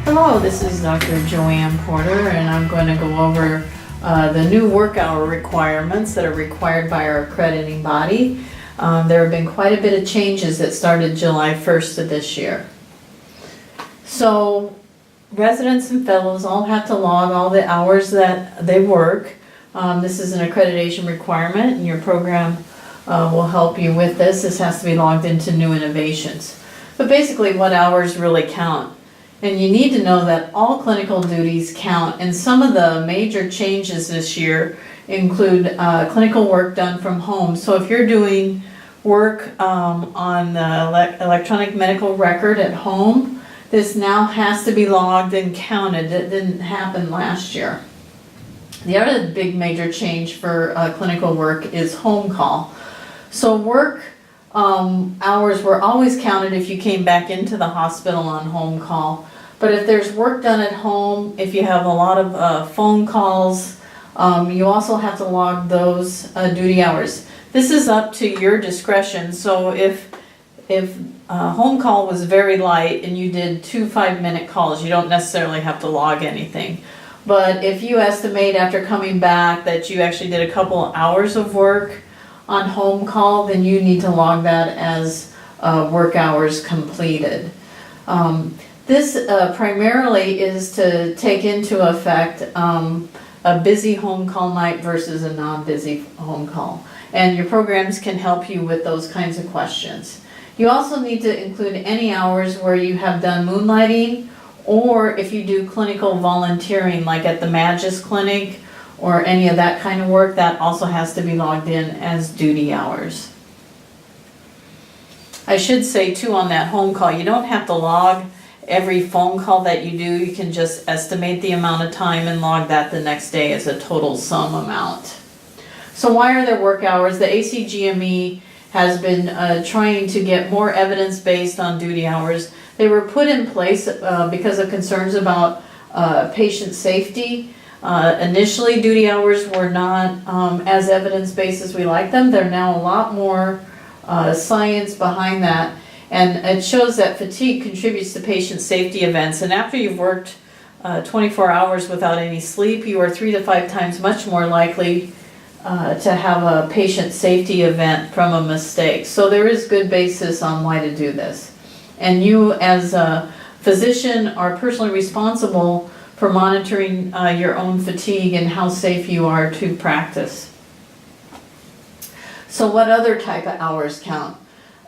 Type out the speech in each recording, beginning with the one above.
Hello, this is Dr. Joanne Porter, and I'm going to go over the new work hour requirements that are required by our accrediting body. There have been quite a bit of changes that started July 1st of this year. So residents and fellows all have to log all the hours that they work. This is an accreditation requirement, and your program will help you with this. This has to be logged into New Innovations. But basically, what hours really count. And you need to know that all clinical duties count, and some of the major changes this year include clinical work done from home. So if you're doing work on the electronic medical record at home, this now has to be logged and counted. It didn't happen last year. The other big major change for clinical work is home call. So work hours were always counted if you came back into the hospital on home call. But if there's work done at home, if you have a lot of phone calls, you also have to log those duty hours. This is up to your discretion. So if home call was very light and you did 2 5-minute calls, you don't necessarily have to log anything. But if you estimate after coming back that you actually did a couple hours of work on home call, then you need to log that as work hours completed. This primarily is to take into effect a busy home call night versus a non-busy home call. And your programs can help you with those kinds of questions. You also need to include any hours where you have done moonlighting, or if you do clinical volunteering like at the Magis Clinic or any of that kind of work, that also has to be logged in as duty hours. I should say too on that home call, you don't have to log every phone call that you do. You can just estimate the amount of time and log that the next day as a total sum amount. So why are there work hours? The ACGME has been trying to get more evidence based on duty hours. They were put in place because of concerns about patient safety. Initially, duty hours were not as evidence-based as we like them. They're now a lot more science behind that. And it shows that fatigue contributes to patient safety events. And after you've worked 24 hours without any sleep, you are 3 to 5 times much more likely to have a patient safety event from a mistake. So there is good basis on why to do this. And you as a physician are personally responsible for monitoring your own fatigue and how safe you are to practice. So what other type of hours count?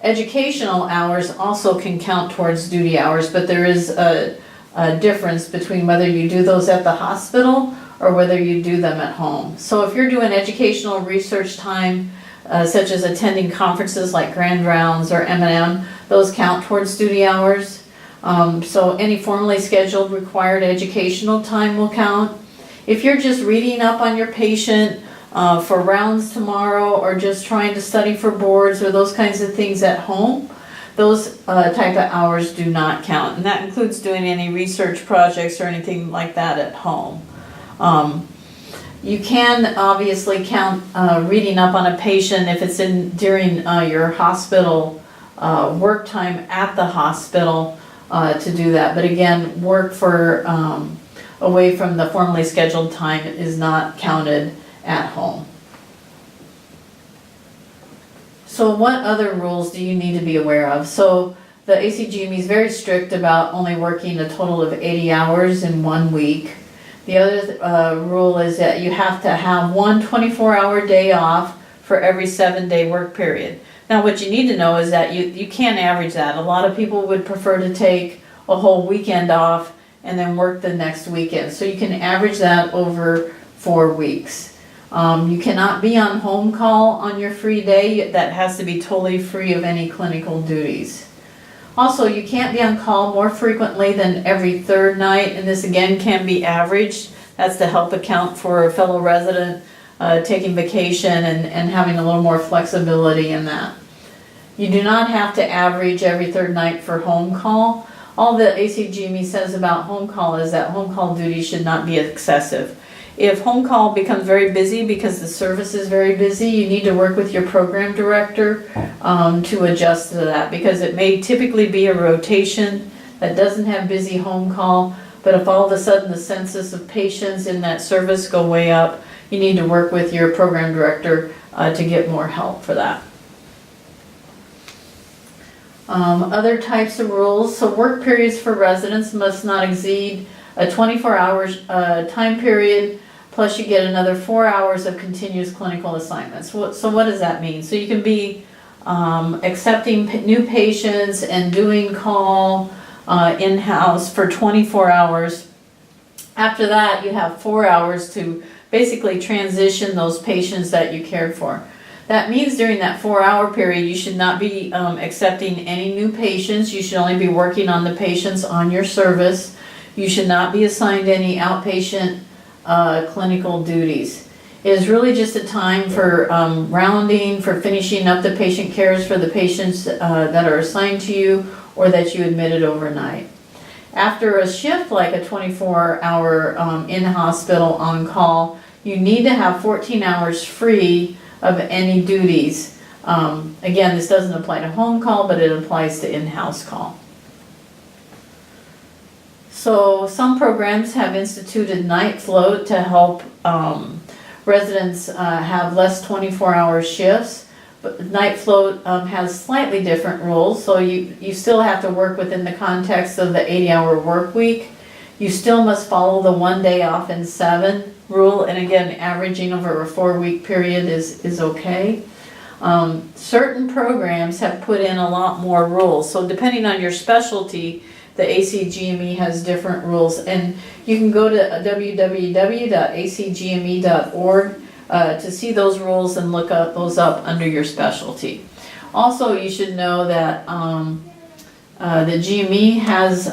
Educational hours also can count towards duty hours, but there is a difference between whether you do those at the hospital or whether you do them at home. So if you're doing educational research time, such as attending conferences like Grand Rounds or M&M, those count towards duty hours. So any formally scheduled required educational time will count. If you're just reading up on your patient for rounds tomorrow, or just trying to study for boards or those kinds of things at home, those type of hours do not count. And that includes doing any research projects or anything like that at home. You can obviously count reading up on a patient if it's during your hospital work time at the hospital to do that. But again, work for away from the formally scheduled time is not counted at home. So what other rules do you need to be aware of? So the ACGME is very strict about only working a total of 80 hours in 1 week. The other rule is that you have to have one 24-hour day off for every 7-day work period. Now what you need to know is that you can't average that. A lot of people would prefer to take a whole weekend off and then work the next weekend. So you can average that over 4 weeks. You cannot be on home call on your free day. That has to be totally free of any clinical duties. Also, you can't be on call more frequently than every 3rd night, and this again can be averaged. That's to help account for a fellow resident taking vacation and having a little more flexibility in that. You do not have to average every 3rd night for home call. All the ACGME says about home call is that home call duty should not be excessive. If home call becomes very busy because the service is very busy, you need to work with your program director to adjust to that, because it may typically be a rotation that doesn't have busy home call, but if all of a sudden the census of patients in that service go way up, you need to work with your program director to get more help for that. Other types of rules, so work periods for residents must not exceed a 24-hour time period, plus you get another 4 hours of continuous clinical assignments. So what does that mean? So you can be accepting new patients and doing call in-house for 24 hours. After that, you have 4 hours to basically transition those patients that you cared for. That means during that 4-hour period, you should not be accepting any new patients. You should only be working on the patients on your service. You should not be assigned any outpatient clinical duties. It is really just a time for rounding, for finishing up the patient cares for the patients that are assigned to you or that you admitted overnight. After a shift like a 24-hour in-hospital on-call, you need to have 14 hours free of any duties. Again, this doesn't apply to home call, but it applies to in-house call. So some programs have instituted night float to help residents have less 24-hour shifts, but night float has slightly different rules. So you still have to work within the context of the 80-hour work week. You still must follow the 1 day off in 7 rule, and again, averaging over a 4-week period is okay. Certain programs have put in a lot more rules, so depending on your specialty, the ACGME has different rules, and you can go to www.acgme.org to see those rules and look those up under your specialty. Also, you should know that the GME has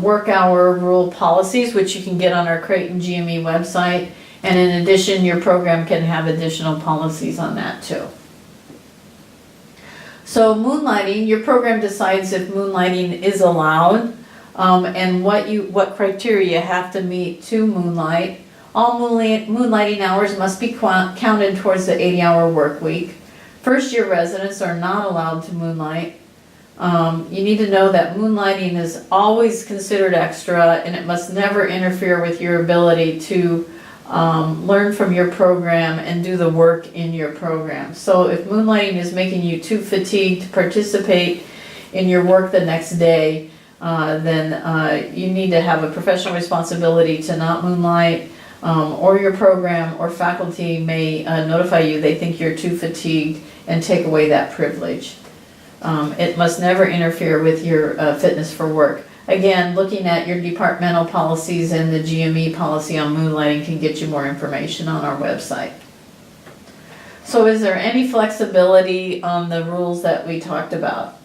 work hour rule policies, which you can get on our Creighton GME website, and in addition, your program can have additional policies on that too. So moonlighting, your program decides if moonlighting is allowed and what criteria you have to meet to moonlight. All moonlighting hours must be counted towards the 80-hour work week. First-year residents are not allowed to moonlight. You need to know that moonlighting is always considered extra, and it must never interfere with your ability to learn from your program and do the work in your program. So if moonlighting is making you too fatigued to participate in your work the next day, then you need to have a professional responsibility to not moonlight, or your program or faculty may notify you they think you're too fatigued and take away that privilege. It must never interfere with your fitness for work. Again, looking at your departmental policies and the GME policy on moonlighting can get you more information on our website. So is there any flexibility on the rules that we talked about?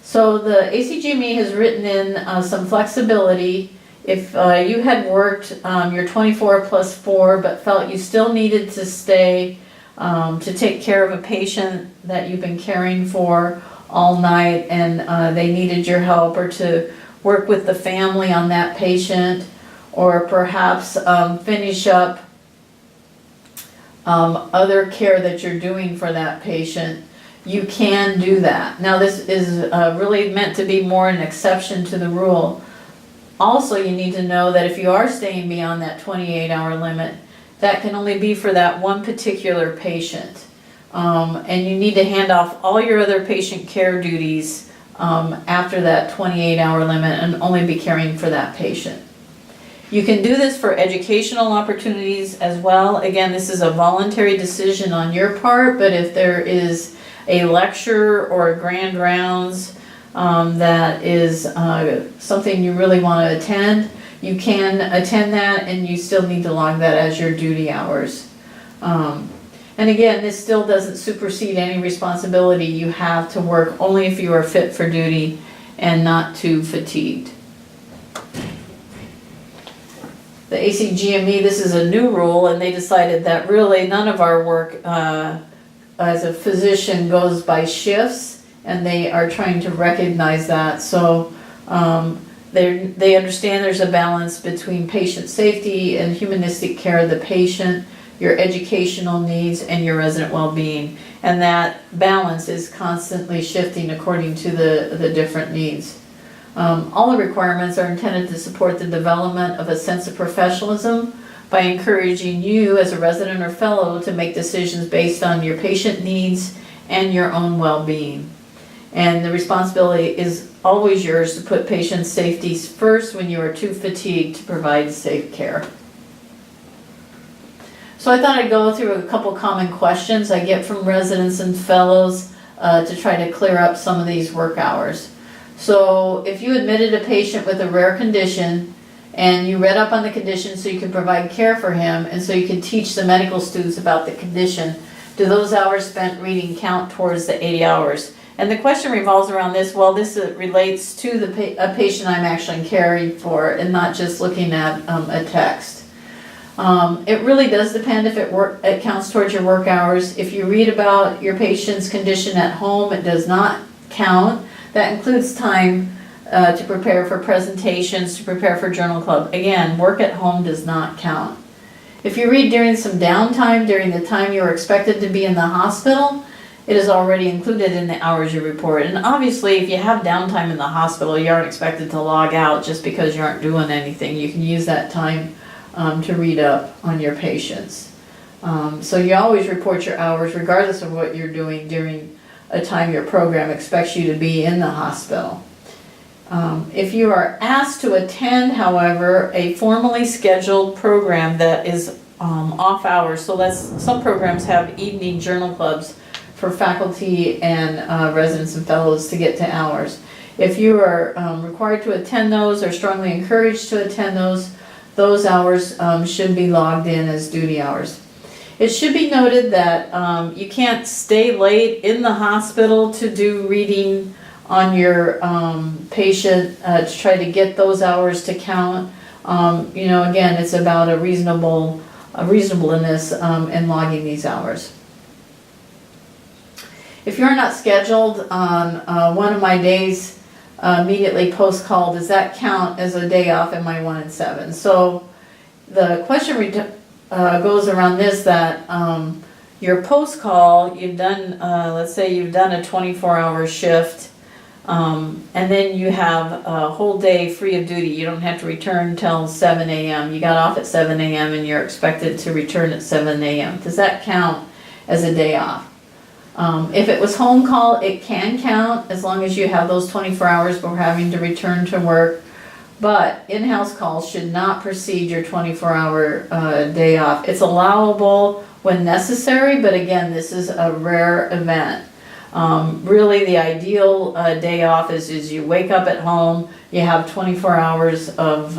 So the ACGME has written in some flexibility. If you had worked your 24 plus 4 but felt you still needed to stay to take care of a patient that you've been caring for all night and they needed your help, or to work with the family on that patient, or perhaps finish up other care that you're doing for that patient, you can do that. Now this is really meant to be more an exception to the rule. Also, you need to know that if you are staying beyond that 28-hour limit, that can only be for that one particular patient. And you need to hand off all your other patient care duties after that 28-hour limit and only be caring for that patient. You can do this for educational opportunities as well. Again, this is a voluntary decision on your part, but if there is a lecture or a grand rounds that is something you really want to attend, you can attend that, and you still need to log that as your duty hours. And again, this still doesn't supersede any responsibility you have to work only if you are fit for duty and not too fatigued. The ACGME, this is a new rule, and they decided that really none of our work as a physician goes by shifts, and they are trying to recognize that. So They understand there's a balance between patient safety and humanistic care of the patient, your educational needs, and your resident well-being. And that balance is constantly shifting according to the different needs. All the requirements are intended to support the development of a sense of professionalism by encouraging you as a resident or fellow to make decisions based on your patient needs and your own well-being. And the responsibility is always yours to put patient safety first when you are too fatigued to provide safe care. So I thought I'd go through a couple common questions I get from residents and fellows to try to clear up some of these work hours. So if you admitted a patient with a rare condition and you read up on the condition so you could provide care for him and so you could teach the medical students about the condition, do those hours spent reading count towards the 80 hours? And the question revolves around this. Well, this relates to a patient I'm actually caring for and not just looking at a text. It really does depend if it counts towards your work hours. If you read about your patient's condition at home, it does not count. That includes time to prepare for presentations, to prepare for journal club. Again, work at home does not count. If you read during some downtime, during the time you are expected to be in the hospital, it is already included in the hours you report. And obviously, if you have downtime in the hospital, you aren't expected to log out just because you aren't doing anything. You can use that time to read up on your patients. So you always report your hours regardless of what you're doing during a time your program expects you to be in the hospital. If you are asked to attend, however, a formally scheduled program that is off hours, so some programs have evening journal clubs for faculty and residents and fellows to get to hours. If you are required to attend those or strongly encouraged to attend those hours should be logged in as duty hours. It should be noted that you can't stay late in the hospital to do reading on your patient to try to get those hours to count. Again, it's about a reasonableness in logging these hours. If you're not scheduled on one of my days immediately post-call, does that count as a day off in my 1 and 7? So the question goes around this, that your post-call, you've done, let's say you've done a 24-hour shift, and then you have a whole day free of duty. You don't have to return till 7 a.m. You got off at 7 a.m. and you're expected to return at 7 a.m. Does that count as a day off? If it was home call, it can count as long as you have those 24 hours before having to return to work. But in-house calls should not precede your 24-hour day off. It's allowable when necessary, but again, this is a rare event. Really, the ideal day off is you wake up at home, you have 24 hours of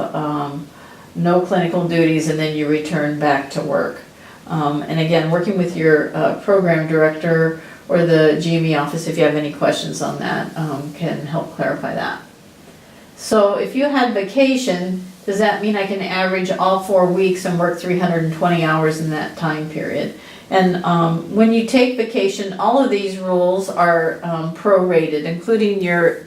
no clinical duties, and then you return back to work. And again, working with your program director or the GME office, if you have any questions on that, can help clarify that. So if you had vacation, does that mean I can average all 4 weeks and work 320 hours in that time period? And when you take vacation, all of these rules are prorated, including your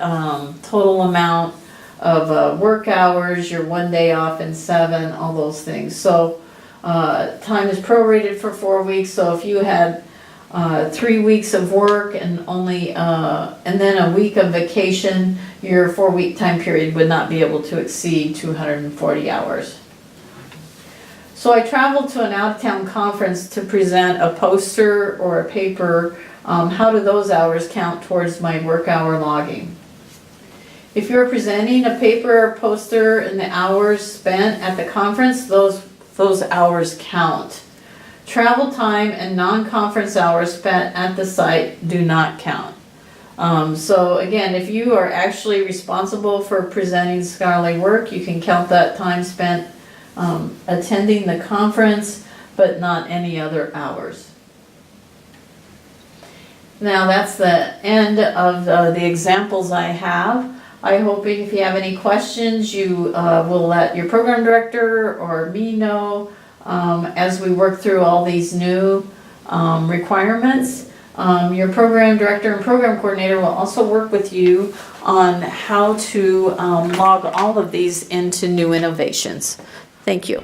total amount of work hours, your 1 day off in 7, all those things. So time is prorated for 4 weeks. So if you had 3 weeks of work and and then a week of vacation, your 4-week time period would not be able to exceed 240 hours. So I traveled to an out-of-town conference to present a poster or a paper. How do those hours count towards my work hour logging? If you're presenting a paper or poster and the hours spent at the conference, those hours count. Travel time and non-conference hours spent at the site do not count. So again, if you are actually responsible for presenting scholarly work, you can count that time spent attending the conference, but not any other hours. Now that's the end of the examples I have. I hope if you have any questions, you will let your program director or me know as we work through all these new requirements. Your program director and program coordinator will also work with you on how to log all of these into new innovations. Thank you.